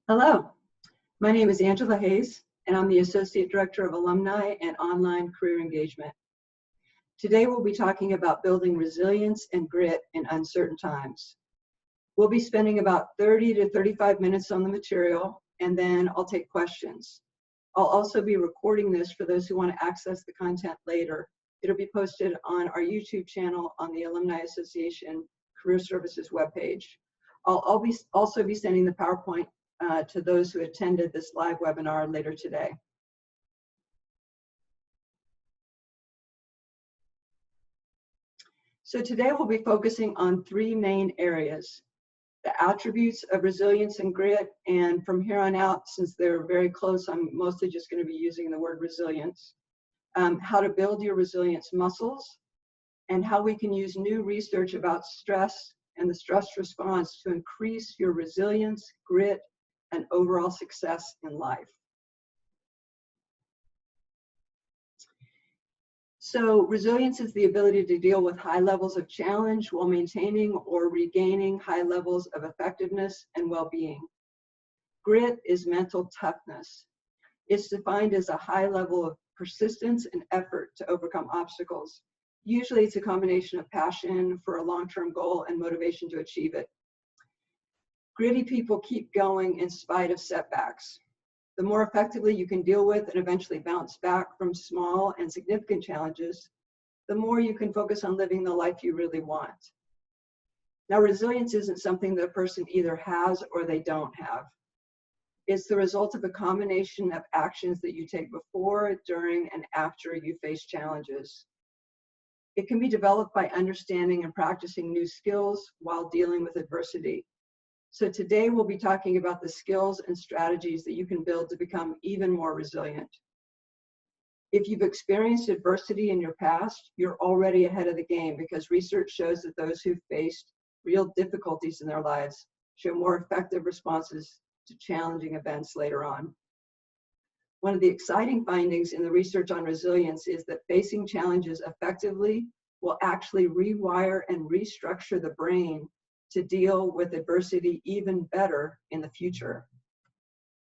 Hello, my name is Angela Hayes, and I'm the Associate Director of Alumni and Online Career Engagement. Today we'll be talking about building resilience and grit in uncertain times. We'll be spending about 30 to 35 minutes on the material, and then I'll take questions. I'll also be recording this for those who want to access the content later. It'll be posted on our YouTube channel on the Alumni Association Career Services webpage. I'll also be sending the PowerPoint to those who attended this live webinar later today. So today we'll be focusing on three main areas: the attributes of resilience and grit, and from here on out, since they're very close, I'm mostly just going to be using the word resilience. How to build your resilience muscles, and how we can use new research about stress and the stress response to increase your resilience, grit, and overall success in life. So resilience is the ability to deal with high levels of challenge while maintaining or regaining high levels of effectiveness and well-being. Grit is mental toughness. It's defined as a high level of persistence and effort to overcome obstacles. Usually it's a combination of passion for a long-term goal and motivation to achieve it. Gritty people keep going in spite of setbacks. The more effectively you can deal with and eventually bounce back from small and significant challenges, the more you can focus on living the life you really want. Now, resilience isn't something that a person either has or they don't have. It's the result of a combination of actions that you take before, during, and after you face challenges. It can be developed by understanding and practicing new skills while dealing with adversity. So today we'll be talking about the skills and strategies that you can build to become even more resilient. If you've experienced adversity in your past, you're already ahead of the game, because research shows that those who faced real difficulties in their lives show more effective responses to challenging events later on. One of the exciting findings in the research on resilience is that facing challenges effectively will actually rewire and restructure the brain to deal with adversity even better in the future.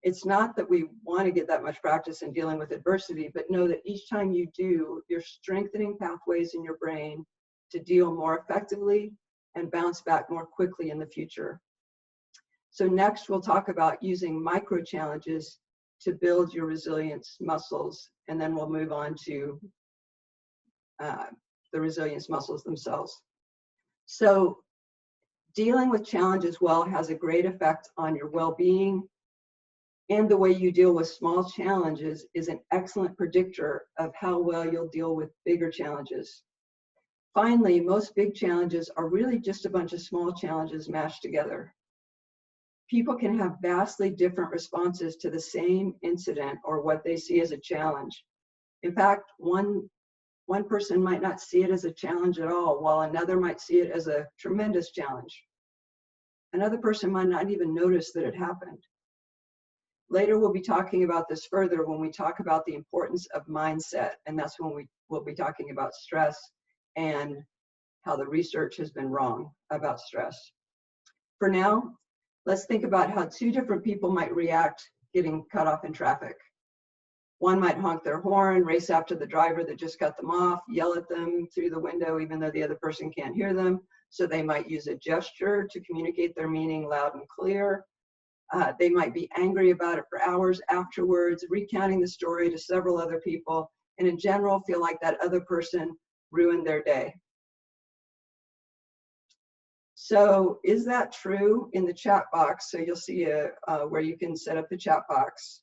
It's not that we want to get that much practice in dealing with adversity, but know that each time you do, you're strengthening pathways in your brain to deal more effectively and bounce back more quickly in the future. So next we'll talk about using micro challenges to build your resilience muscles, and then we'll move on to the resilience muscles themselves. So dealing with challenges well has a great effect on your well-being, and the way you deal with small challenges is an excellent predictor of how well you'll deal with bigger challenges. Finally, most big challenges are really just a bunch of small challenges mashed together. People can have vastly different responses to the same incident or what they see as a challenge. In fact, one person might not see it as a challenge at all, while another might see it as a tremendous challenge. Another person might not even notice that it happened. Later, we'll be talking about this further when we talk about the importance of mindset, and that's when we'll be talking about stress and how the research has been wrong about stress. For now, let's think about how two different people might react getting cut off in traffic. One might honk their horn, race after the driver that just cut them off, yell at them through the window even though the other person can't hear them. So they might use a gesture to communicate their meaning loud and clear. They might be angry about it for hours afterwards, recounting the story to several other people, and in general feel like that other person ruined their day. So is that true? In the chat box, so you'll see where you can set up the chat box.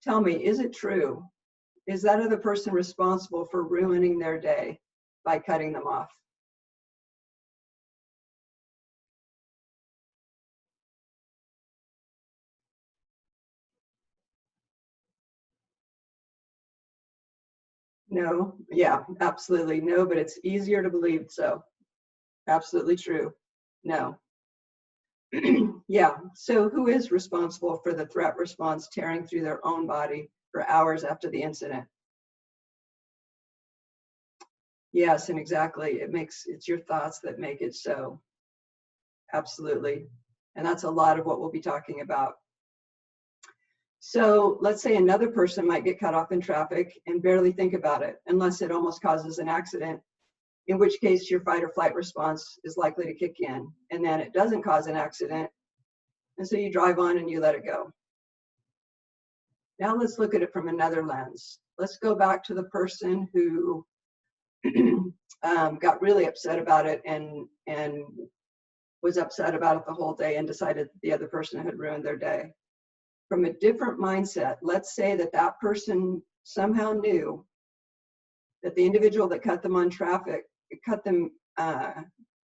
Tell me, is it true? Is that other person responsible for ruining their day by cutting them off? No, yeah, absolutely no, but it's easier to believe so. Absolutely true. No. Yeah, so who is responsible for the threat response tearing through their own body for hours after the incident? Yes, and exactly, it's your thoughts that make it so. Absolutely. And that's a lot of what we'll be talking about So let's say another person might get cut off in traffic and barely think about it unless it almost causes an accident, in which case your fight or flight response is likely to kick in, and then it doesn't cause an accident, and so you drive on and you let it go. Now let's look at it from another lens. Let's go back to the person who got really upset about it and was upset about it the whole day and decided that the other person had ruined their day. From a different mindset, let's say that that person somehow knew that the individual that cut them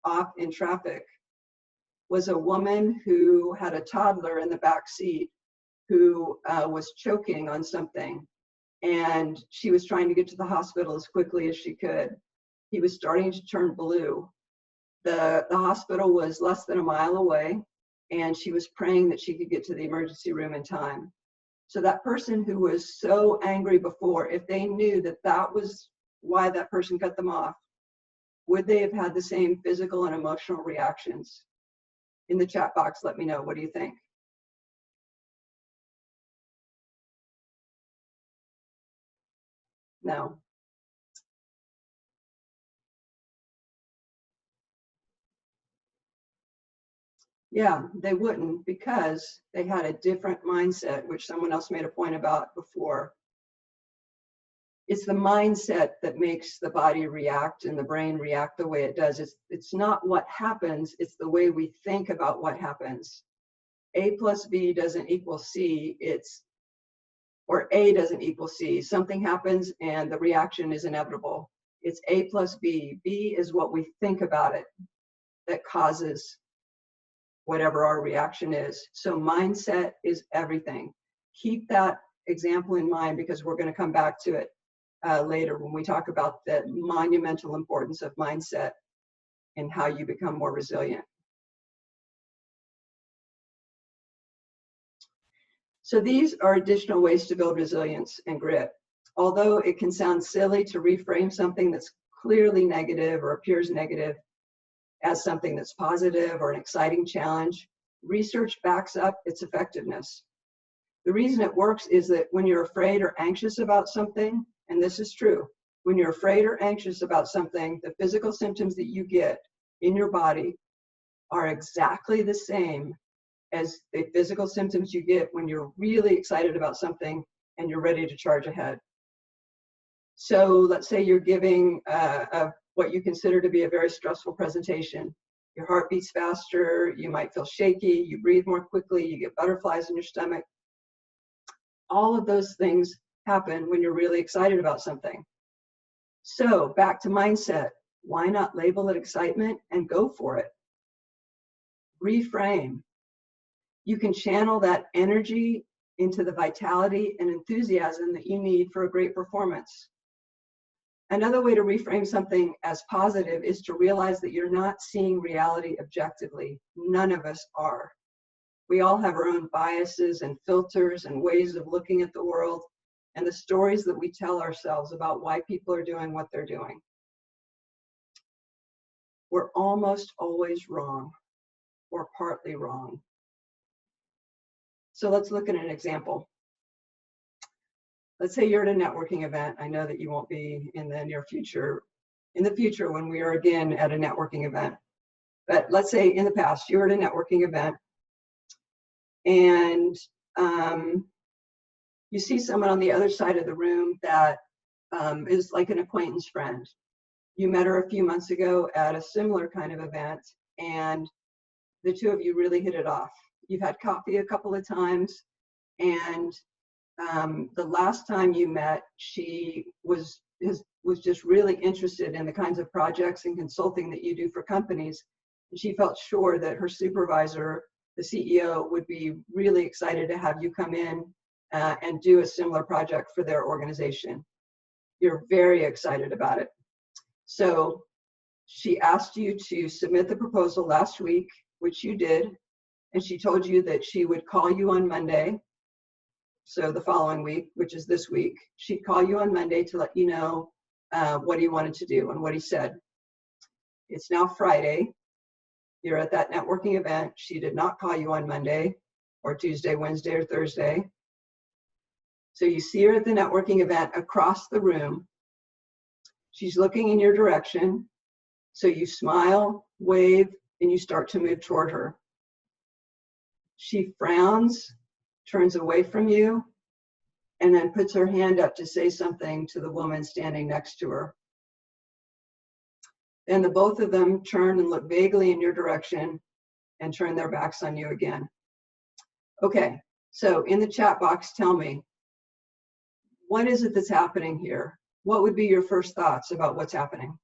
off in traffic was a woman who had a toddler in the back seat who was choking on something, and she was trying to get to the hospital as quickly as she could. He was starting to turn blue. The hospital was less than a mile away, and she was praying that she could get to the emergency room in time. So that person who was so angry before, if they knew that that was why that person cut them off, would they have had the same physical and emotional reactions? In the chat box, let me know. What do you think? No. Yeah, they wouldn't, because they had a different mindset, which someone else made a point about before. It's the mindset that makes the body react and the brain react the way it does. It's not what happens, it's the way we think about what happens. A plus B doesn't equal C, or A doesn't equal C. Something happens and the reaction is inevitable. It's A plus B. B is what we think about it that causes whatever our reaction is. So mindset is everything. Keep that example in mind, because we're going to come back to it later when we talk about the monumental importance of mindset and how you become more resilient. So these are additional ways to build resilience and grit. Although it can sound silly to reframe something that's clearly negative or appears negative as something that's positive or an exciting challenge, research backs up its effectiveness. The reason it works is that when you're afraid or anxious about something, and this is true, when you're afraid or anxious about something, the physical symptoms that you get in your body are exactly the same as the physical symptoms you get when you're really excited about something and you're ready to charge ahead. So let's say you're giving what you consider to be a very stressful presentation. Your heart beats faster, you might feel shaky, you breathe more quickly, you get butterflies in your stomach. All of those things happen when you're really excited about something. So back to mindset. Why not label it excitement and go for it? Reframe. You can channel that energy into the vitality and enthusiasm that you need for a great performance. Another way to reframe something as positive is to realize that you're not seeing reality objectively. None of us are. We all have our own biases and filters and ways of looking at the world and the stories that we tell ourselves about why people are doing what they're doing. We're almost always wrong or partly wrong. So let's look at an example. Let's say you're at a networking event. I know that you won't be in the near future, in the future when we are again at a networking event. But let's say in the past, you're at a networking event and you see someone on the other side of the room that is like an acquaintance friend. You met her a few months ago at a similar kind of event, and the two of you really hit it off. You've had coffee a couple of times, and the last time you met, she was just really interested in the kinds of projects and consulting that you do for companies. And she felt sure that her supervisor, the CEO, would be really excited to have you come in and do a similar project for their organization. You're very excited about it. So she asked you to submit the proposal last week, which you did, and she told you that she would call you on Monday. So the following week, which is this week, she'd call you on Monday to let you know what he wanted to do and what he said. It's now Friday. You're at that networking event. She did not call you on Monday or Tuesday, Wednesday, or Thursday. So you see her at the networking event across the room. She's looking in your direction. So you smile, wave, and you start to move toward her. She frowns, turns away from you, and then puts her hand up to say something to the woman standing next to her. Then the both of them turn and look vaguely in your direction and turn their backs on you again. Okay, so in the chat box, tell me, what is it that's happening here? What would be your first thoughts about what's happening?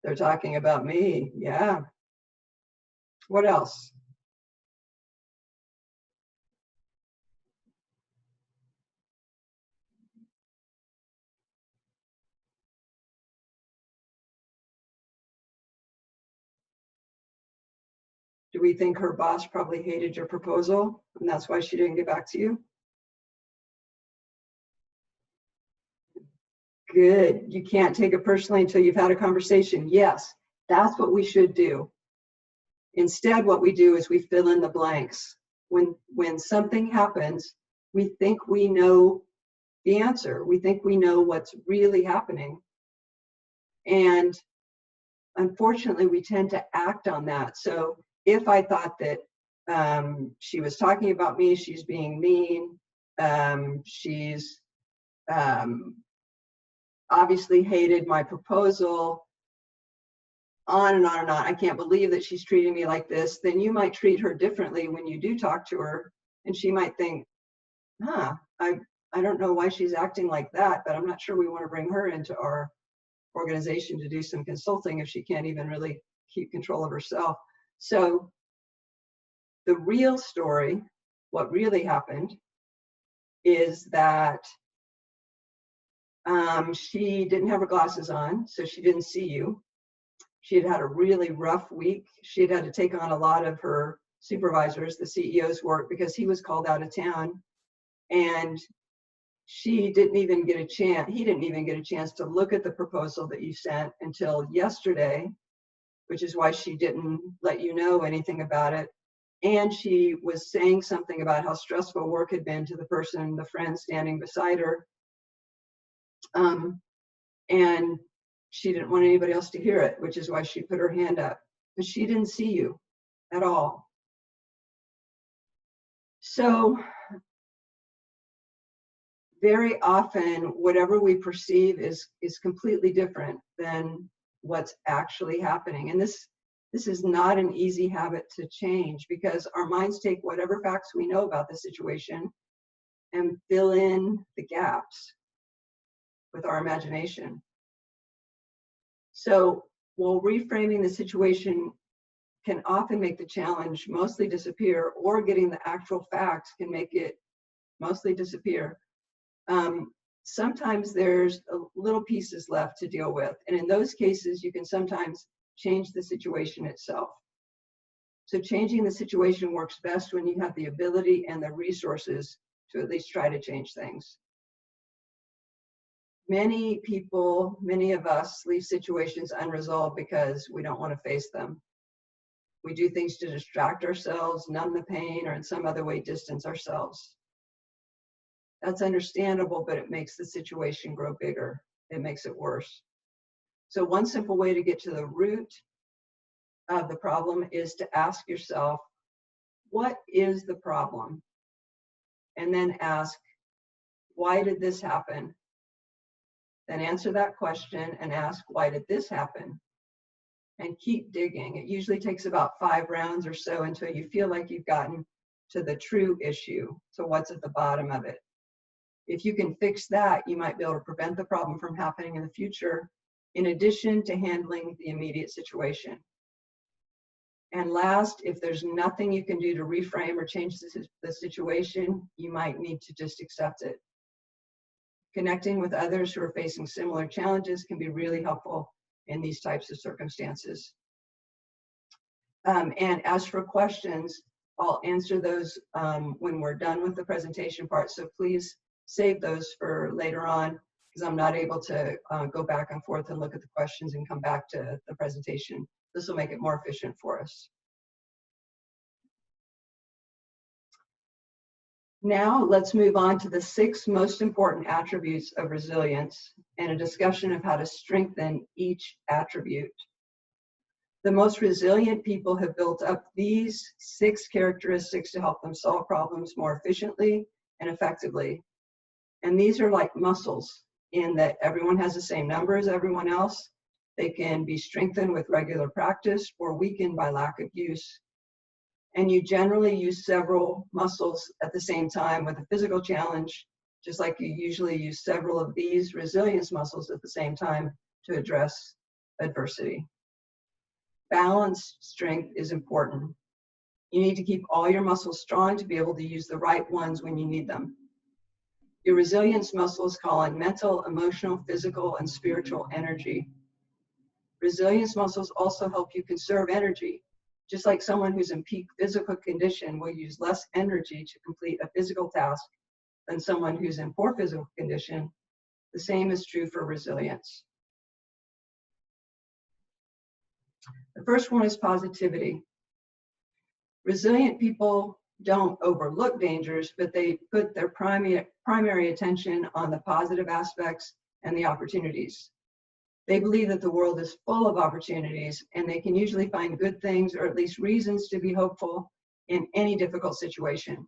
They're talking about me, yeah. What else? Do we think her boss probably hated your proposal and that's why she didn't get back to you? Good. You can't take it personally until you've had a conversation. Yes, that's what we should do. Instead, what we do is we fill in the blanks. When something happens, we think we know the answer. We think we know what's really happening. And unfortunately, we tend to act on that. So if I thought that she was talking about me, she's being mean, she's obviously hated my proposal, on and on and on, I can't believe that she's treating me like this, then you might treat her differently when you do talk to her. And she might think, I don't know why she's acting like that, but I'm not sure we want to bring her into our organization to do some consulting if she can't even really keep control of herself. So the real story, what really happened, is that she didn't have her glasses on, so she didn't see you. She had had a really rough week. She had had to take on a lot of her supervisors, the CEO's work, because he was called out of town. And she didn't even get a chance, he didn't even get a chance to look at the proposal that you sent until yesterday, which is why she didn't let you know anything about it. And she was saying something about how stressful work had been to the person, the friend standing beside her. And she didn't want anybody else to hear it, which is why she put her hand up. But she didn't see you at all. So very often, whatever we perceive is completely different than what's actually happening. And this is not an easy habit to change, because our minds take whatever facts we know about the situation and fill in the gaps with our imagination. So while reframing the situation can often make the challenge mostly disappear, or getting the actual facts can make it mostly disappear, sometimes there's little pieces left to deal with. And in those cases, you can sometimes change the situation itself. So changing the situation works best when you have the ability and the resources to at least try to change things. Many people, many of us leave situations unresolved because we don't want to face them. We do things to distract ourselves, numb the pain, or in some other way distance ourselves. That's understandable, but it makes the situation grow bigger. It makes it worse. So one simple way to get to the root of the problem is to ask yourself, what is the problem? And then ask, why did this happen? Then answer that question and ask, why did this happen? And keep digging. It usually takes about 5 rounds or so until you feel like you've gotten to the true issue, to what's at the bottom of it. If you can fix that, you might be able to prevent the problem from happening in the future, in addition to handling the immediate situation. And last, if there's nothing you can do to reframe or change the situation, you might need to just accept it. Connecting with others who are facing similar challenges can be really helpful in these types of circumstances. And as for questions, I'll answer those when we're done with the presentation part. So please save those for later on. because I'm not able to go back and forth and look at the questions and come back to the presentation. This will make it more efficient for us. Now let's move on to the 6 most important attributes of resilience and a discussion of how to strengthen each attribute. The most resilient people have built up these 6 characteristics to help them solve problems more efficiently and effectively. And these are like muscles in that everyone has the same number as everyone else. They can be strengthened with regular practice or weakened by lack of use. And you generally use several muscles at the same time with a physical challenge, just like you usually use several of these resilience muscles at the same time to address adversity. Balanced strength is important. You need to keep all your muscles strong to be able to use the right ones when you need them. Your resilience muscles call on mental, emotional, physical, and spiritual energy. Resilience muscles also help you conserve energy. Just like someone who's in peak physical condition will use less energy to complete a physical task than someone who's in poor physical condition, the same is true for resilience. The first one is positivity. Resilient people don't overlook dangers, but they put their primary attention on the positive aspects and the opportunities. They believe that the world is full of opportunities, and they can usually find good things or at least reasons to be hopeful in any difficult situation.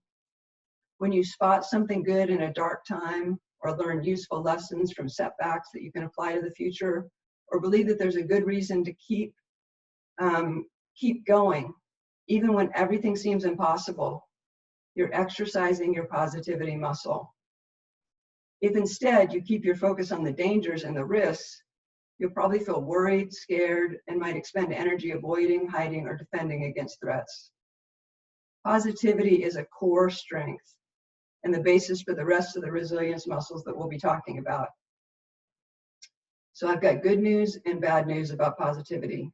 When you spot something good in a dark time, or learn useful lessons from setbacks that you can apply to the future, or believe that there's a good reason to keep going, even when everything seems impossible, you're exercising your positivity muscle. If instead you keep your focus on the dangers and the risks, you'll probably feel worried, scared, and might expend energy avoiding, hiding, or defending against threats. Positivity is a core strength and the basis for the rest of the resilience muscles that we'll be talking about. So I've got good news and bad news about positivity.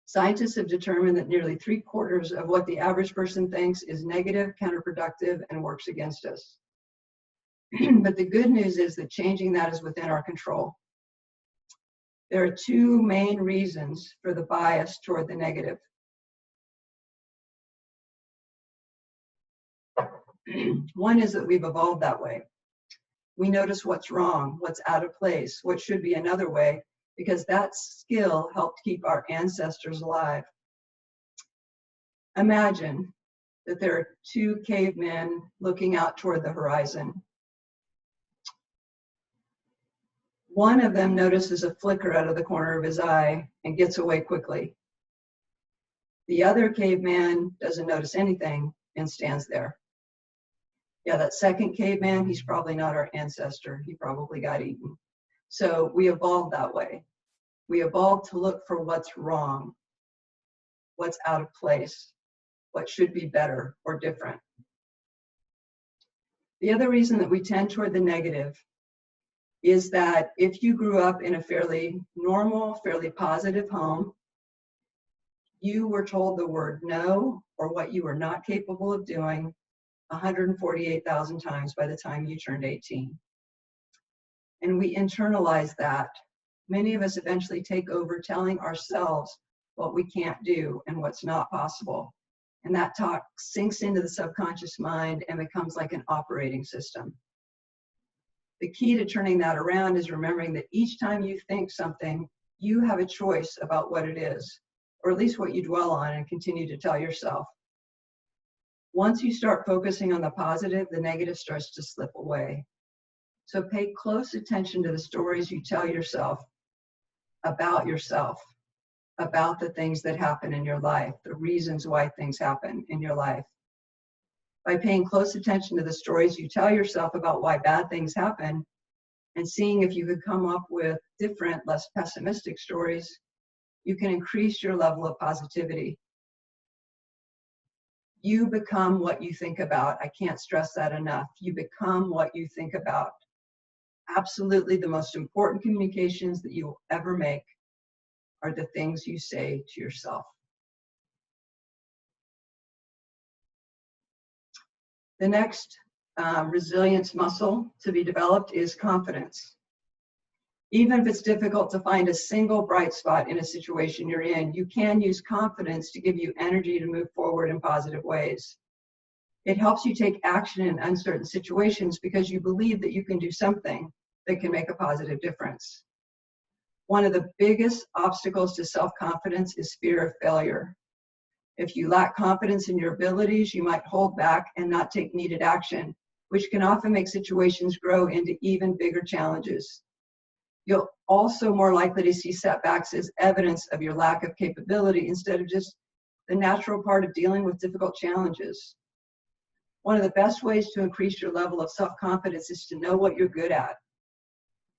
Scientists have determined that nearly 3/4 of what the average person thinks is negative, counterproductive, and works against us. But the good news is that changing that is within our control. There are 2 main reasons for the bias toward the negative. One is that we've evolved that way. We notice what's wrong, what's out of place, what should be another way, because that skill helped keep our ancestors alive. Imagine that there are 2 cavemen looking out toward the horizon. One of them notices a flicker out of the corner of his eye and gets away quickly. The other caveman doesn't notice anything and stands there. Yeah, that second caveman, he's probably not our ancestor. He probably got eaten. So we evolved that way. We evolved to look for what's wrong, what's out of place, what should be better or different. The other reason that we tend toward the negative is that if you grew up in a fairly normal, fairly positive home, you were told the word no or what you were not capable of doing 148,000 times by the time you turned 18. And we internalize that. Many of us eventually take over telling ourselves what we can't do and what's not possible. And that talk sinks into the subconscious mind and becomes like an operating system. The key to turning that around is remembering that each time you think something, you have a choice about what it is, or at least what you dwell on and continue to tell yourself. Once you start focusing on the positive, the negative starts to slip away. So pay close attention to the stories you tell yourself, about the things that happen in your life, the reasons why things happen in your life. By paying close attention to the stories you tell yourself about why bad things happen and seeing if you could come up with different, less pessimistic stories, you can increase your level of positivity. You become what you think about. I can't stress that enough. You become what you think about. Absolutely the most important communications that you will ever make are the things you say to yourself. The next resilience muscle to be developed is confidence. Even if it's difficult to find a single bright spot in a situation you're in, you can use confidence to give you energy to move forward in positive ways. It helps you take action in uncertain situations because you believe that you can do something that can make a positive difference. One of the biggest obstacles to self-confidence is fear of failure. If you lack confidence in your abilities, you might hold back and not take needed action, which can often make situations grow into even bigger challenges. You'll also more likely to see setbacks as evidence of your lack of capability instead of just the natural part of dealing with difficult challenges. One of the best ways to increase your level of self-confidence is to know what you're good at.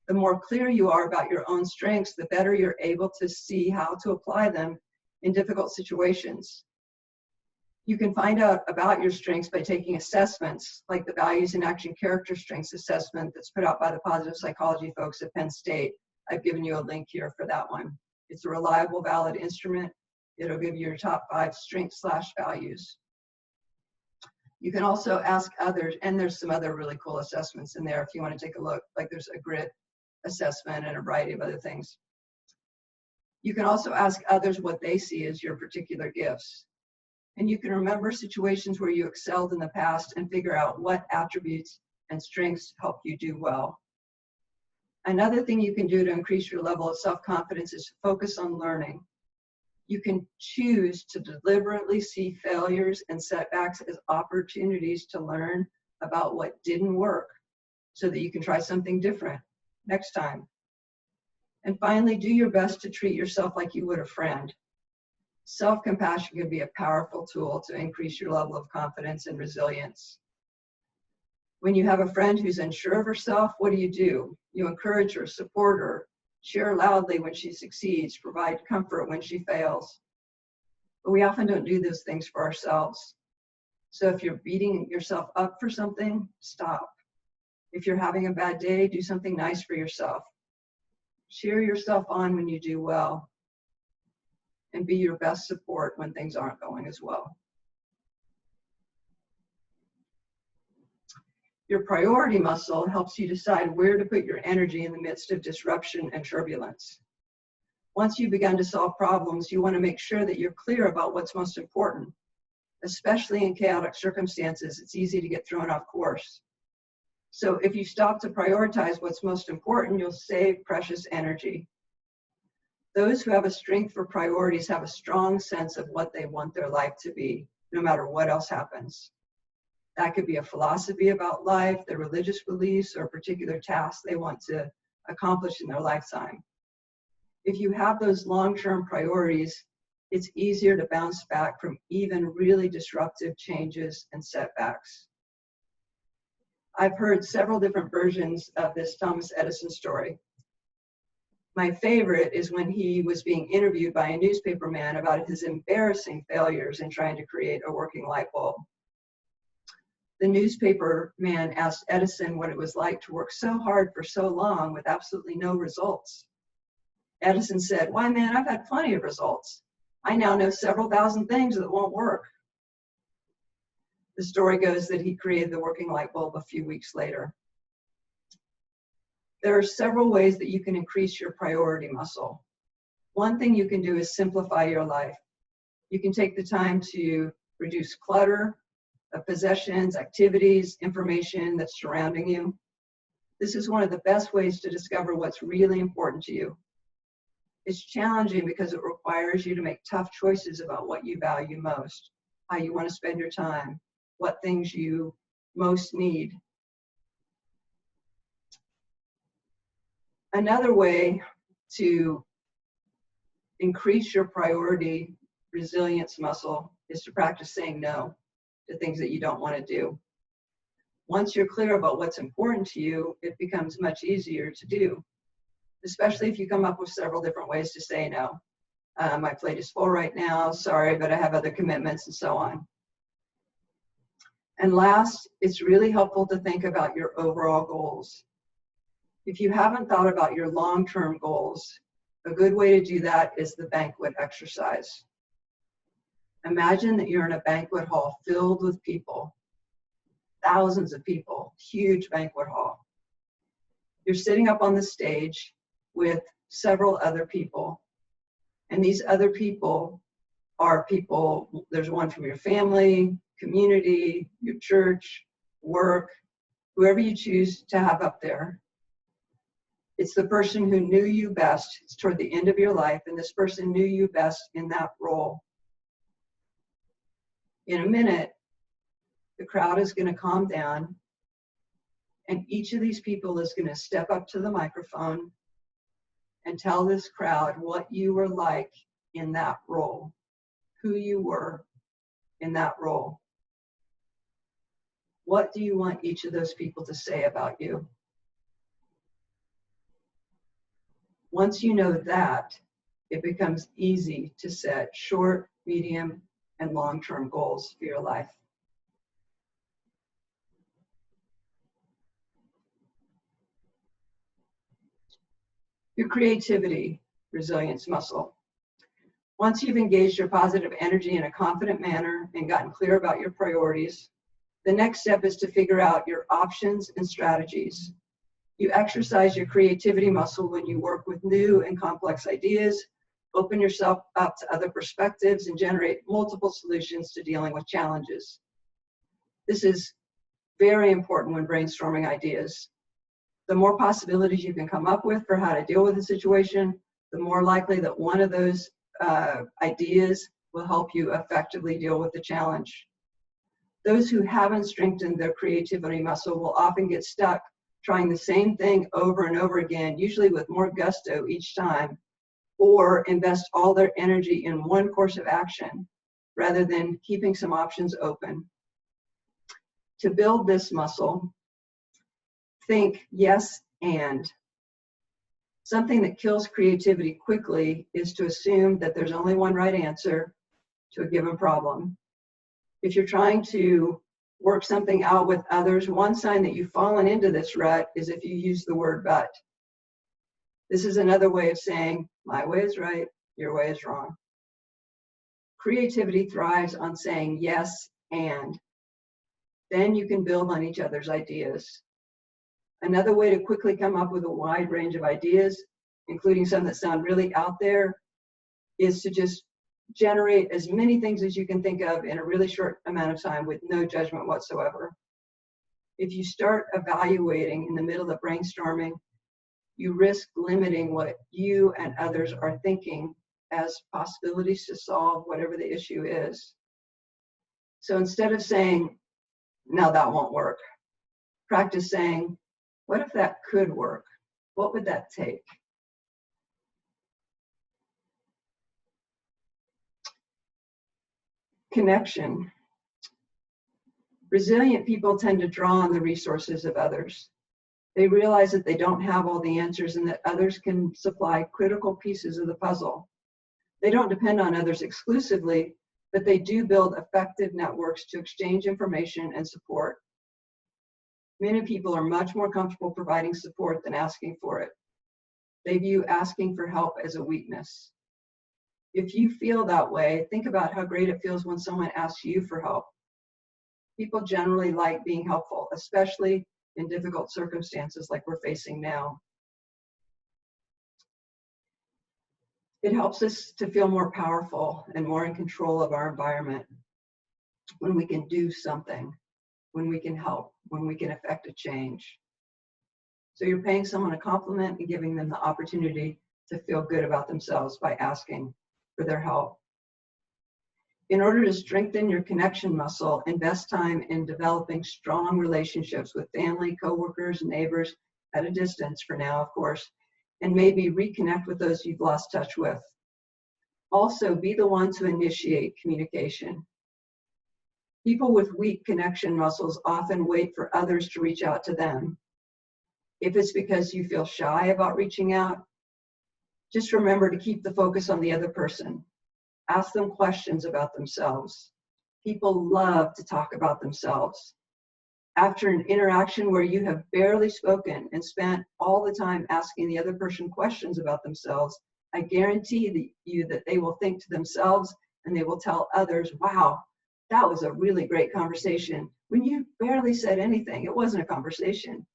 The more clear you are about your own strengths, the better you're able to see how to apply them in difficult situations. You can find out about your strengths by taking assessments like the Values in Action Character Strengths Assessment that's put out by the Positive Psychology folks at Penn State. I've given you a link here for that one. It's a reliable, valid instrument. It'll give you your top 5 strengths/values. You can also ask others, and there's some other really cool assessments in there if you want to take a look, like there's a grit assessment and a variety of other things. You can also ask others what they see as your particular gifts. And you can remember situations where you excelled in the past and figure out what attributes and strengths help you do well. Another thing you can do to increase your level of self-confidence is focus on learning. You can choose to deliberately see failures and setbacks as opportunities to learn about what didn't work so that you can try something different next time. And finally, do your best to treat yourself like you would a friend. Self-compassion can be a powerful tool to increase your level of confidence and resilience. When you have a friend who's unsure of herself, what do? You encourage her, support her, share loudly when she succeeds, provide comfort when she fails. But we often don't do those things for ourselves. So if you're beating yourself up for something, stop. If you're having a bad day, do something nice for yourself. Cheer yourself on when you do well, and be your best support when things aren't going as well. Your priority muscle helps you decide where to put your energy in the midst of disruption and turbulence. Once you've begun to solve problems, you want to make sure that you're clear about what's most important. Especially in chaotic circumstances, it's easy to get thrown off course. So if you stop to prioritize what's most important, you'll save precious energy. Those who have a strength for priorities have a strong sense of what they want their life to be, no matter what else happens. That could be a philosophy about life, their religious beliefs, or a particular task they want to accomplish in their lifetime. If you have those long-term priorities, it's easier to bounce back from even really disruptive changes and setbacks. I've heard several different versions of this Thomas Edison story. My favorite is when he was being interviewed by a newspaper man about his embarrassing failures in trying to create a working light bulb. The newspaper man asked Edison what it was like to work so hard for so long with absolutely no results. Edison said, "Why, man, I've had plenty of results. I now know several thousand things that won't work." The story goes that he created the working light bulb a few weeks later. There are several ways that you can increase your priority muscle. One thing you can do is simplify your life. You can take the time to reduce clutter of possessions, activities, information that's surrounding you. This is one of the best ways to discover what's really important to you. It's challenging because it requires you to make tough choices about what you value most, how you want to spend your time, what things you most need. Another way to increase your priority resilience muscle is to practice saying no to things that you don't want to do. Once you're clear about what's important to you, it becomes much easier to do, especially if you come up with several different ways to say no. My plate is full right now, sorry, but I have other commitments, and so on. And last, it's really helpful to think about your overall goals. If you haven't thought about your long-term goals, a good way to do that is the banquet exercise. Imagine that you're in a banquet hall filled with people. thousands of people, huge banquet hall. You're sitting up on the stage with several other people, and these other people are people, there's one from your family, community, your church, work, whoever you choose to have up there. It's the person who knew you best. It's toward the end of your life, and this person knew you best in that role. In a minute, the crowd is going to calm down, and each of these people is going to step up to the microphone and tell this crowd what you were like in that role, who you were in that role. What do you want each of those people to say about you? Once you know that, it becomes easy to set short, medium, and long-term goals for your life. Your creativity resilience muscle. Once you've engaged your positive energy in a confident manner and gotten clear about your priorities, the next step is to figure out your options and strategies. You exercise your creativity muscle when you work with new and complex ideas, open yourself up to other perspectives, and generate multiple solutions to dealing with challenges. This is very important when brainstorming ideas. The more possibilities you can come up with for how to deal with a situation, the more likely that one of those ideas will help you effectively deal with the challenge. Those who haven't strengthened their creativity muscle will often get stuck trying the same thing over and over again, usually with more gusto each time, or invest all their energy in one course of action rather than keeping some options open. To build this muscle, think yes and. Something that kills creativity quickly is to assume that there's only one right answer to a given problem. If you're trying to work something out with others, one sign that you've fallen into this rut is if you use the word but. This is another way of saying, my way is right, your way is wrong. Creativity thrives on saying yes and. Then you can build on each other's ideas. Another way to quickly come up with a wide range of ideas, including some that sound really out there, is to just generate as many things as you can think of in a really short amount of time with no judgment whatsoever. If you start evaluating in the middle of brainstorming, you risk limiting what you and others are thinking as possibilities to solve whatever the issue is. So instead of saying, no, that won't work, practice saying, what if that could work? What would that take? Connection. Resilient people tend to draw on the resources of others. They realize that they don't have all the answers and that others can supply critical pieces of the puzzle. They don't depend on others exclusively, but they do build effective networks to exchange information and support. Many people are much more comfortable providing support than asking for it. They view asking for help as a weakness. If you feel that way, think about how great it feels when someone asks you for help. People generally like being helpful, especially in difficult circumstances like we're facing now. It helps us to feel more powerful and more in control of our environment when we can do something, when we can help, when we can affect a change. So you're paying someone a compliment and giving them the opportunity to feel good about themselves by asking for their help. In order to strengthen your connection muscle, invest time in developing strong relationships with family, coworkers, neighbors at a distance for now, of course, and maybe reconnect with those you've lost touch with. Also, be the one to initiate communication. People with weak connection muscles often wait for others to reach out to them. If it's because you feel shy about reaching out, just remember to keep the focus on the other person. Ask them questions about themselves. People love to talk about themselves. After an interaction where you have barely spoken and spent all the time asking the other person questions about themselves, I guarantee you that they will think to themselves and they will tell others, wow, that was a really great conversation. when you barely said anything. It wasn't a conversation,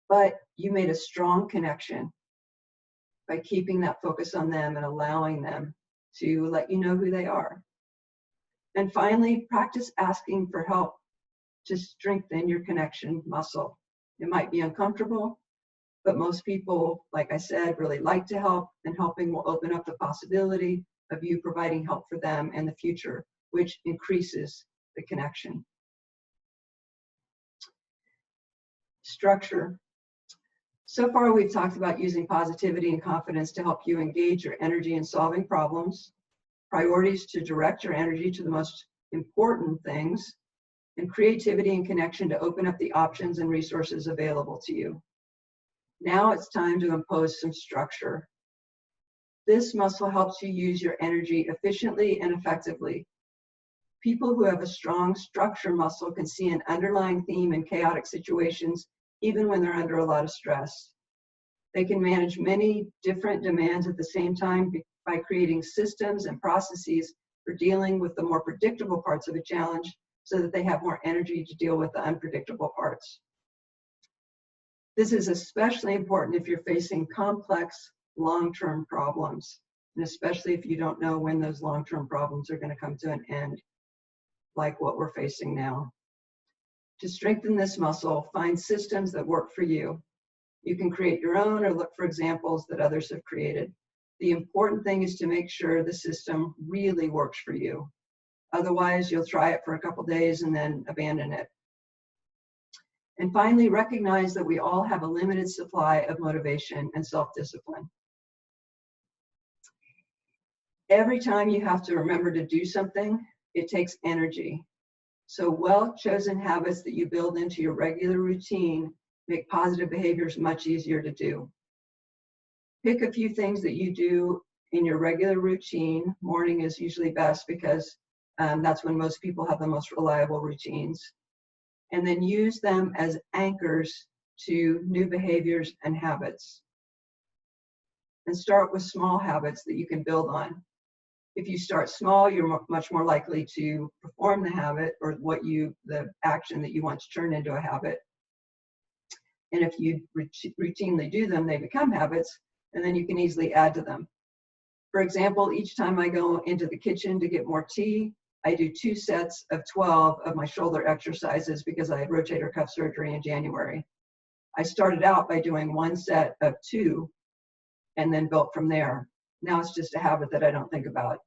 but you made a strong connection by keeping that focus on them and allowing them to let you know who they are. And finally, practice asking for help to strengthen your connection muscle. It might be uncomfortable, but most people, like I said, really like to help, and helping will open up the possibility of you providing help for them in the future, which increases the connection. Structure. So far, we've talked about using positivity and confidence to help you engage your energy in solving problems, priorities to direct your energy to the most important things, and creativity and connection to open up the options and resources available to you. Now it's time to impose some structure. This muscle helps you use your energy efficiently and effectively. People who have a strong structure muscle can see an underlying theme in chaotic situations, even when they're under a lot of stress. They can manage many different demands at the same time by creating systems and processes for dealing with the more predictable parts of a challenge, so that they have more energy to deal with the unpredictable parts. This is especially important if you're facing complex long-term problems, and especially if you don't know when those long-term problems are going to come to an end, like what we're facing now. To strengthen this muscle, find systems that work for you. You can create your own or look for examples that others have created. The important thing is to make sure the system really works for you. Otherwise, you'll try it for a couple days and then abandon it. And finally, recognize that we all have a limited supply of motivation and self-discipline. Every time you have to remember to do something, it takes energy. So well-chosen habits that you build into your regular routine make positive behaviors much easier to do. Pick a few things that you do in your regular routine. Morning is usually best because that's when most people have the most reliable routines. And then use them as anchors to new behaviors and habits. And start with small habits that you can build on. If you start small, you're much more likely to perform the habit or the action that you want to turn into a habit. And if you routinely do them, they become habits, and then you can easily add to them. For example, each time I go into the kitchen to get more tea, I do 2 sets of 12 of my shoulder exercises because I had rotator cuff surgery in January. I started out by doing 1 set of 2 and then built from there. Now it's just a habit that I don't think about.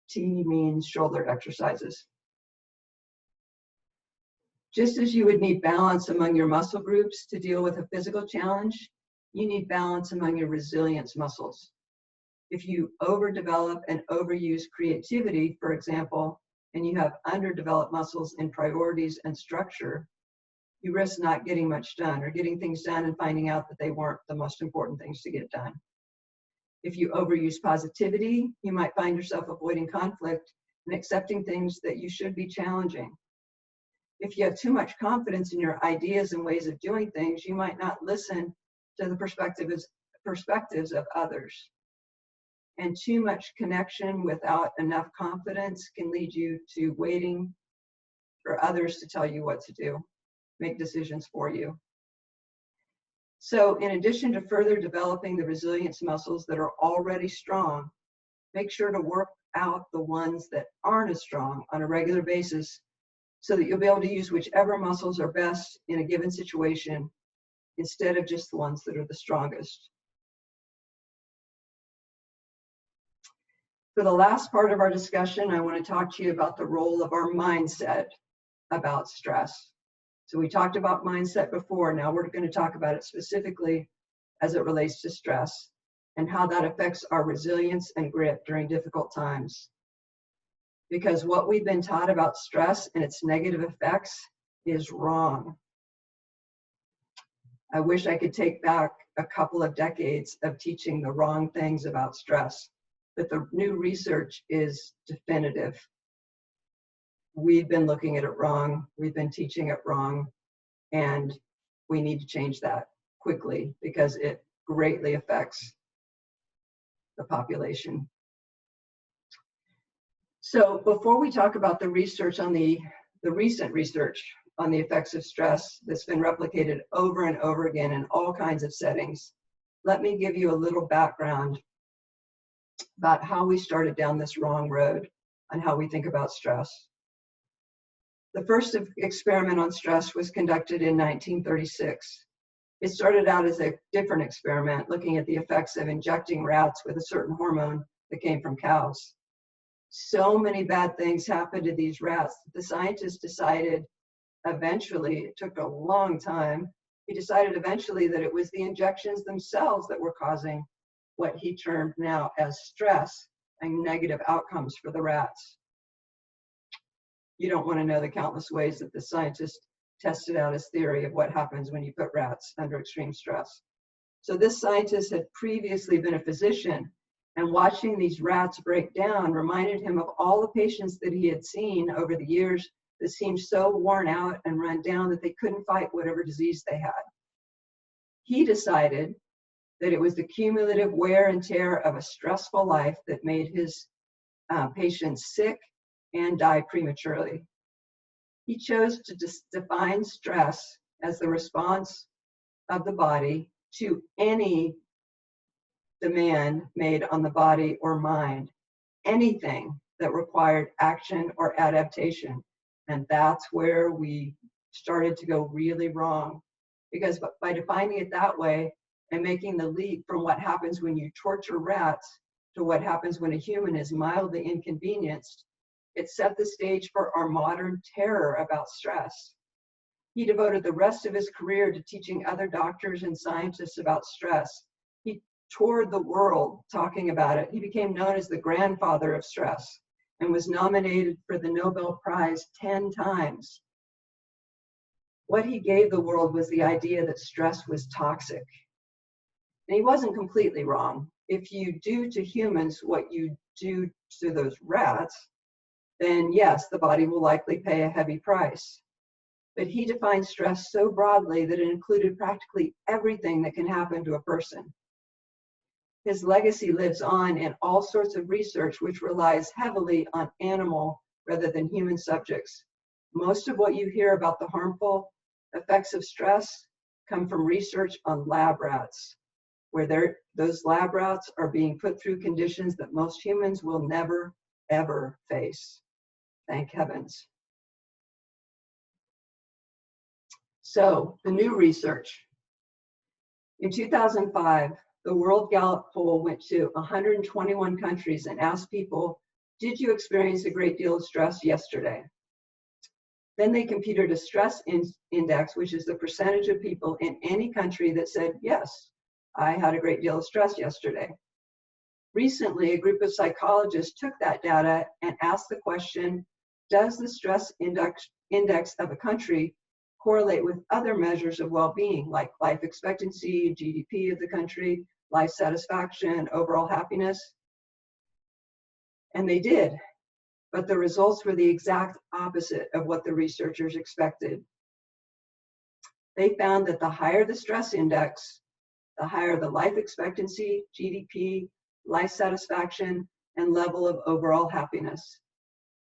T means shoulder exercises. Just as you would need balance among your muscle groups to deal with a physical challenge, you need balance among your resilience muscles. If you overdevelop and overuse creativity, for example, and you have underdeveloped muscles in priorities and structure, you risk not getting much done or getting things done and finding out that they weren't the most important things to get done. If you overuse positivity, you might find yourself avoiding conflict and accepting things that you should be challenging. If you have too much confidence in your ideas and ways of doing things, you might not listen to the perspectives of others. And too much connection without enough confidence can lead you to waiting for others to tell you what to do, make decisions for you. So in addition to further developing the resilience muscles that are already strong, make sure to work out the ones that aren't as strong on a regular basis so that you'll be able to use whichever muscles are best in a given situation instead of just the ones that are the strongest. For the last part of our discussion, I want to talk to you about the role of our mindset about stress. So we talked about mindset before. Now we're going to talk about it specifically as it relates to stress and how that affects our resilience and grit during difficult times. Because what we've been taught about stress and its negative effects is wrong. I wish I could take back a couple of decades of teaching the wrong things about stress, but the new research is definitive. We've been looking at it wrong, we've been teaching it wrong, and we need to change that quickly because it greatly affects the population. So before we talk about the research on the the recent research on the effects of stress that's been replicated over and over again in all kinds of settings. Let me give you a little background about how we started down this wrong road and how we think about stress. The first experiment on stress was conducted in 1936. It started out as a different experiment, looking at the effects of injecting rats with a certain hormone that came from cows. So many bad things happened to these rats that the scientists decided eventually, it took a long time, he decided eventually that it was the injections themselves that were causing what he termed now as stress and negative outcomes for the rats. You don't want to know the countless ways that the scientists tested out his theory of what happens when you put rats under extreme stress. So this scientist had previously been a physician, and watching these rats break down reminded him of all the patients that he had seen over the years that seemed so worn out and run down that they couldn't fight whatever disease they had. He decided that it was the cumulative wear and tear of a stressful life that made his patients sick and die prematurely. He chose to define stress as the response of the body to any demand made on the body or mind, anything that required action or adaptation. And that's where we started to go really wrong, because by defining it that way and making the leap from what happens when you torture rats to what happens when a human is mildly inconvenienced, it set the stage for our modern terror about stress. He devoted the rest of his career to teaching other doctors and scientists about stress. He toured the world talking about it. He became known as the grandfather of stress and was nominated for the Nobel Prize 10 times. What he gave the world was the idea that stress was toxic. And he wasn't completely wrong. If you do to humans what you do to those rats, then yes, the body will likely pay a heavy price. But he defined stress so broadly that it included practically everything that can happen to a person. His legacy lives on in all sorts of research which relies heavily on animal rather than human subjects. Most of what you hear about the harmful effects of stress come from research on lab rats, where those lab rats are being put through conditions that most humans will never, ever face. Thank heavens. So, the new research. In 2005, the World Gallup poll went to 121 countries and asked people, did you experience a great deal of stress yesterday? Then they computed a stress index, which is the percentage of people in any country that said, yes, I had a great deal of stress yesterday. Recently, a group of psychologists took that data and asked the question, does the stress index of a country correlate with other measures of well-being, like life expectancy, GDP of the country, life satisfaction, overall happiness? And they did, but the results were the exact opposite of what the researchers expected. They found that the higher the stress index, the higher the life expectancy, GDP, life satisfaction, and level of overall happiness.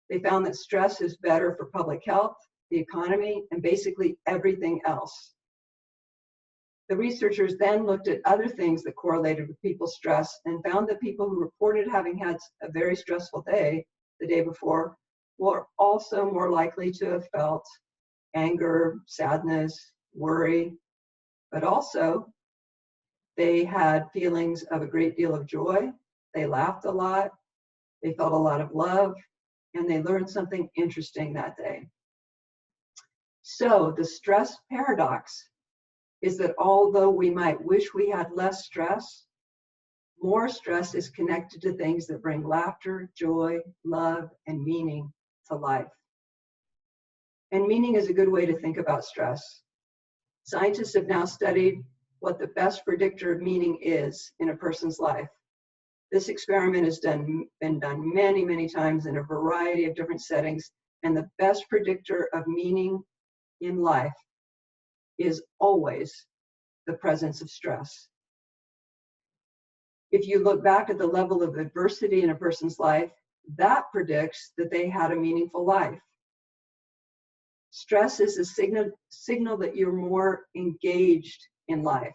They found that stress is better for public health, the economy, and basically everything else. The researchers then looked at other things that correlated with people's stress and found that people who reported having had a very stressful day the day before were also more likely to have felt anger, sadness, worry, but also they had feelings of a great deal of joy. They laughed a lot, they felt a lot of love, and they learned something interesting that day. So the stress paradox is that although we might wish we had less stress, more stress is connected to things that bring laughter, joy, love, and meaning to life. And meaning is a good way to think about stress. Scientists have now studied what the best predictor of meaning is in a person's life. This experiment has been done many, many times in a variety of different settings, and the best predictor of meaning in life is always the presence of stress. If you look back at the level of adversity in a person's life, that predicts that they had a meaningful life. Stress is a signal that you're more engaged in life,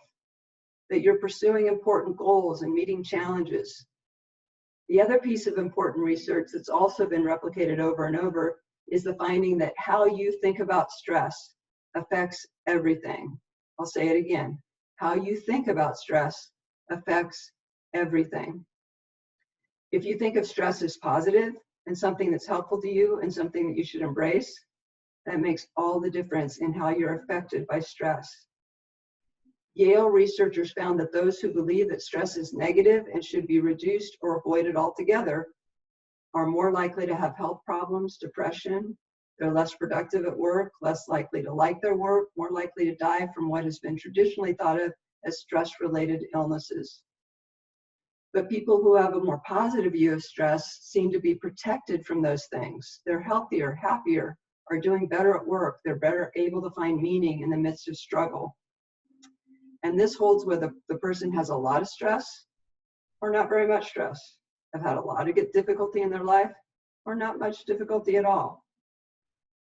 that you're pursuing important goals and meeting challenges. The other piece of important research that's also been replicated over and over is the finding that how you think about stress affects everything. I'll say it again. How you think about stress affects everything. If you think of stress as positive and something that's helpful to you and something that you should embrace, that makes all the difference in how you're affected by stress. Yale researchers found that those who believe that stress is negative and should be reduced or avoided altogether are more likely to have health problems, depression. They're less productive at work, less likely to like their work, more likely to die from what has been traditionally thought of as stress-related illnesses. But people who have a more positive view of stress seem to be protected from those things. They're healthier, happier, are doing better at work. They're better able to find meaning in the midst of struggle. And this holds whether the person has a lot of stress or not very much stress. Have had a lot of difficulty in their life or not much difficulty at all.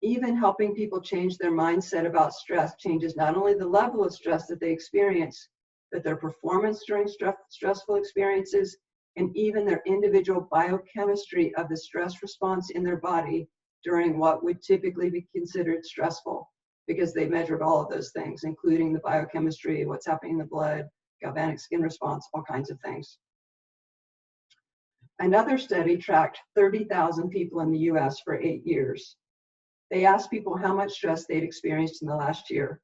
Even helping people change their mindset about stress changes not only the level of stress that they experience, but their performance during stressful experiences and even their individual biochemistry of the stress response in their body during what would typically be considered stressful, because they measured all of those things, including the biochemistry, what's happening in the blood, galvanic skin response, all kinds of things. Another study tracked 30,000 people in the US for 8 years. They asked people how much stress they'd experienced in the last year.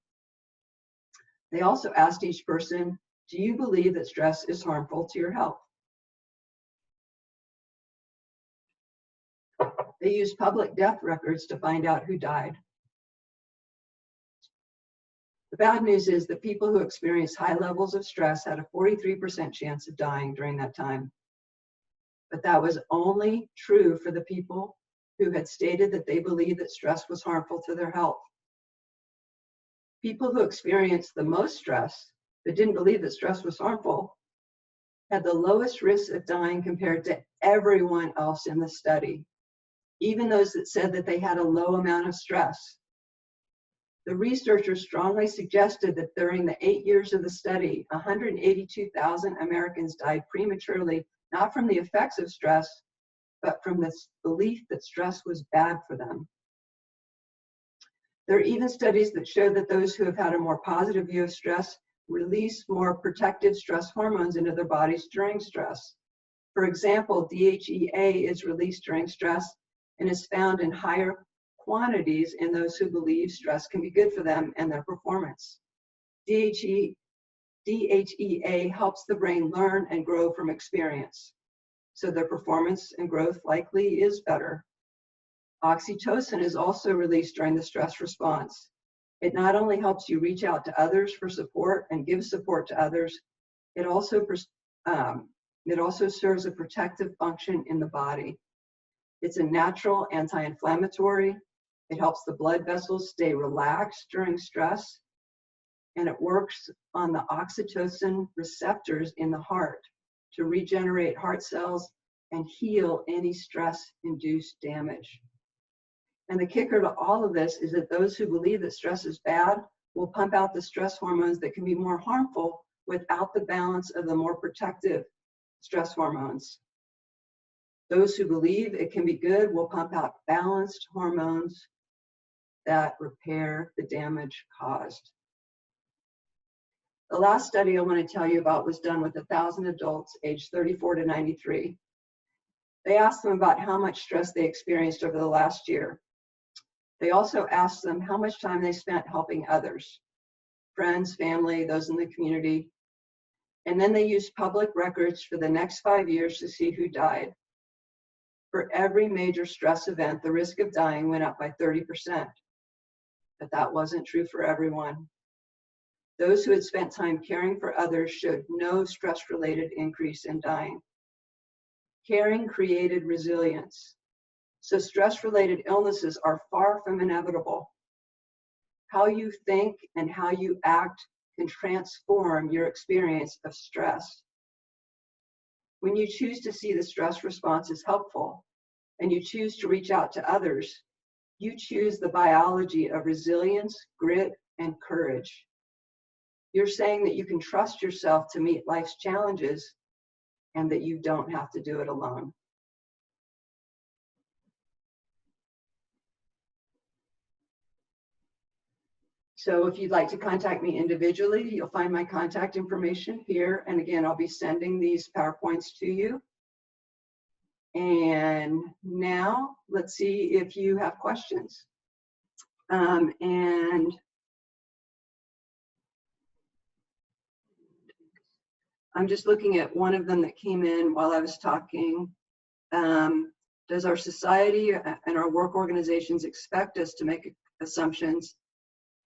They also asked each person, do you believe that stress is harmful to your health? They used public death records to find out who died. The bad news is that people who experienced high levels of stress had a 43% chance of dying during that time. But that was only true for the people who had stated that they believed that stress was harmful to their health. People who experienced the most stress but didn't believe that stress was harmful had the lowest risk of dying compared to everyone else in the study, even those that said that they had a low amount of stress. The researchers strongly suggested that during the 8 years of the study, 182,000 Americans died prematurely, not from the effects of stress, but from this belief that stress was bad for them. There are even studies that show that those who have had a more positive view of stress release more protective stress hormones into their bodies during stress. For example, DHEA is released during stress and is found in higher quantities in those who believe stress can be good for them and their performance. DHEA helps the brain learn and grow from experience, so their performance and growth likely is better. Oxytocin is also released during the stress response. It not only helps you reach out to others for support and give support to others, it also serves a protective function in the body. It's a natural anti-inflammatory. It helps the blood vessels stay relaxed during stress, and it works on the oxytocin receptors in the heart to regenerate heart cells and heal any stress-induced damage. And the kicker to all of this is that those who believe that stress is bad will pump out the stress hormones that can be more harmful without the balance of the more protective stress hormones. Those who believe it can be good will pump out balanced hormones that repair the damage caused. The last study I want to tell you about was done with 1,000 adults aged 34 to 93. They asked them about how much stress they experienced over the last year. They also asked them how much time they spent helping others, friends, family, those in the community. And then they used public records for the next 5 years to see who died. For every major stress event, the risk of dying went up by 30%. But that wasn't true for everyone. Those who had spent time caring for others showed no stress-related increase in dying. Caring created resilience. So stress-related illnesses are far from inevitable. How you think and how you act can transform your experience of stress. When you choose to see the stress response as helpful and you choose to reach out to others, You choose the biology of resilience, grit, and courage. You're saying that you can trust yourself to meet life's challenges and that you don't have to do it alone. So if you'd like to contact me individually, you'll find my contact information here. And again, I'll be sending these PowerPoints to you. And now let's see if you have questions. And I'm just looking at one of them that came in while I was talking. Does our society and our work organizations expect us to make assumptions?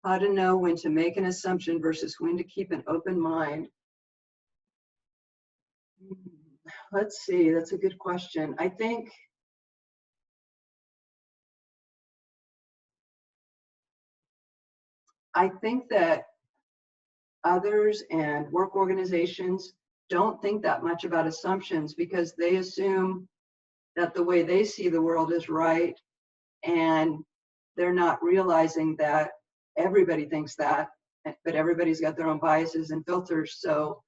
How to know when to make an assumption versus when to keep an open mind? Let's see, that's a good question. I think that others and work organizations don't think that much about assumptions because they assume that the way they see the world is right, and they're not realizing that everybody thinks that, but everybody's got their own biases and filters. So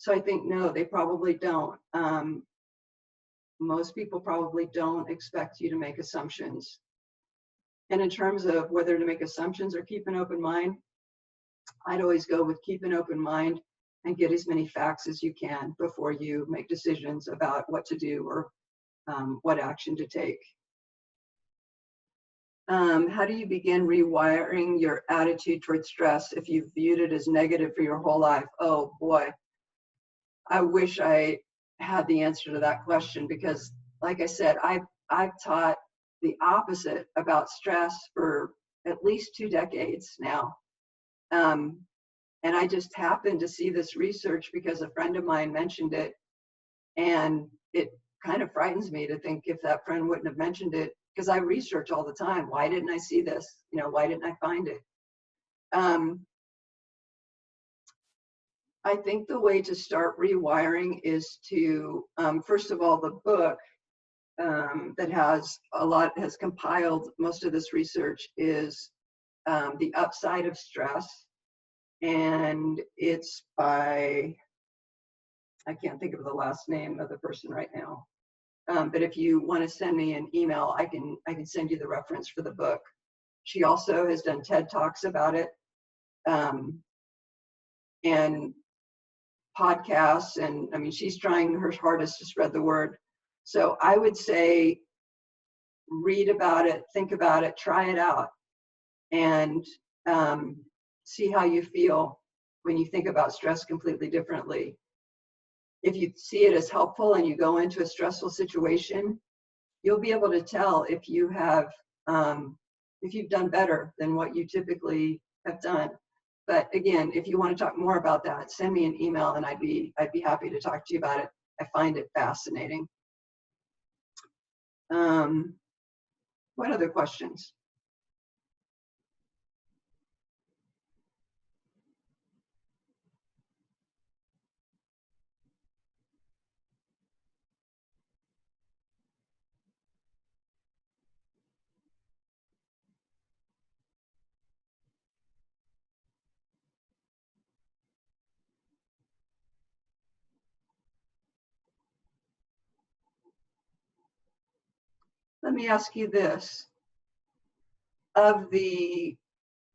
I think, no, they probably don't. Most people probably don't expect you to make assumptions. And in terms of whether to make assumptions or keep an open mind, I'd always go with keep an open mind and get as many facts as you can before you make decisions about what to do or what action to take. How do you begin rewiring your attitude towards stress if you've viewed it as negative for your whole life? Oh boy, I wish I had the answer to that question, because like I said, I've taught the opposite about stress for at least 2 decades now. And I just happened to see this research because a friend of mine mentioned it, and it kind of frightens me to think if that friend wouldn't have mentioned it, because I research all the time. Why didn't I see this? You know, why didn't I find it? I think the way to start rewiring is to, first of all, the book that has compiled most of this research is The Upside of Stress. And it's by, I can't think of the last name of the person right now. But if you want to send me an email, I can send you the reference for the book. She also has done TED Talks about it, and podcasts, and I mean, she's trying her hardest to spread the word. So I would say read about it, think about it, try it out, and see how you feel when you think about stress completely differently. If you see it as helpful and you go into a stressful situation, you'll be able to tell if you have if you've done better than what you typically have done. But again, if you want to talk more about that, send me an email and I'd be happy to talk to you about it. I find it fascinating. What other questions? Let me ask you this. Of the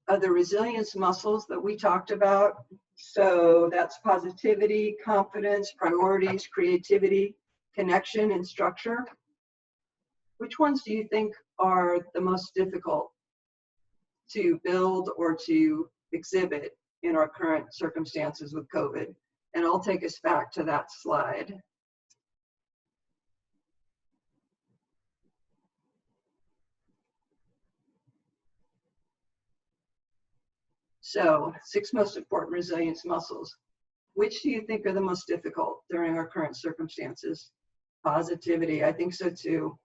resilience muscles that we talked about, so that's positivity, confidence, priorities, creativity, connection, and structure. Which ones do you think are the most difficult to build or to exhibit in our current circumstances with COVID? And I'll take us back to that slide. So 6 most important resilience muscles. Which do you think are the most difficult during our current circumstances? Positivity, I think so too.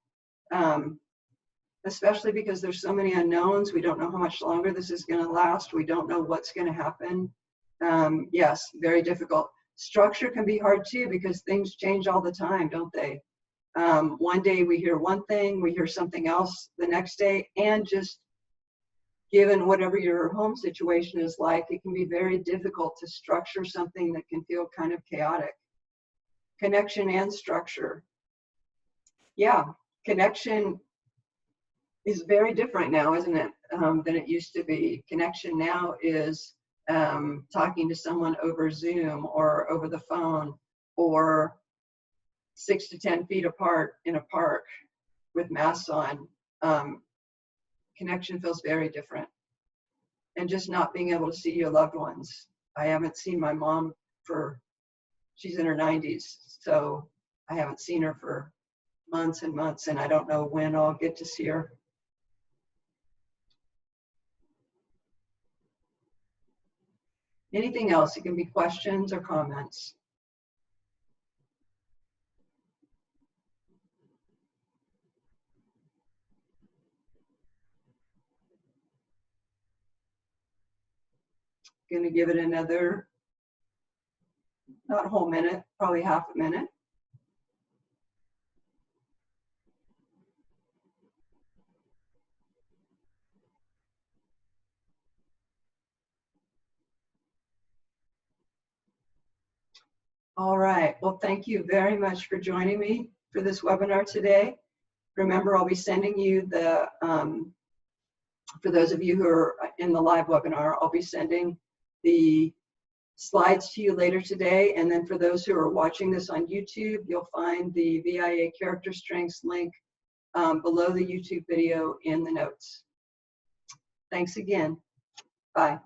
Especially because there's so many unknowns. We don't know how much longer this is going to last. We don't know what's going to happen. Yes, very difficult. Structure can be hard too because things change all the time, don't they? One day we hear one thing, we hear something else the next day, and just given whatever your home situation is like, it can be very difficult to structure something that can feel kind of chaotic. Connection and structure. Yeah, connection is very different now, isn't it, than it used to be. Connection now is talking to someone over Zoom or over the phone or 6 to 10 feet apart in a park with masks on. Connection feels very different. And just not being able to see your loved ones. I haven't seen my mom she's in her 90s, so I haven't seen her for months and months, and I don't know when I'll get to see her. Anything else? It can be questions or comments. Going to give it another, not a whole minute, probably half a minute. All right, well, thank you very much for joining me for this webinar today. Remember, I'll be sending you the, for those of you who are in the live webinar, I'll be sending the slides to you later today. And then for those who are watching this on YouTube, you'll find the VIA character strengths link below the YouTube video in the notes. Thanks again. Bye.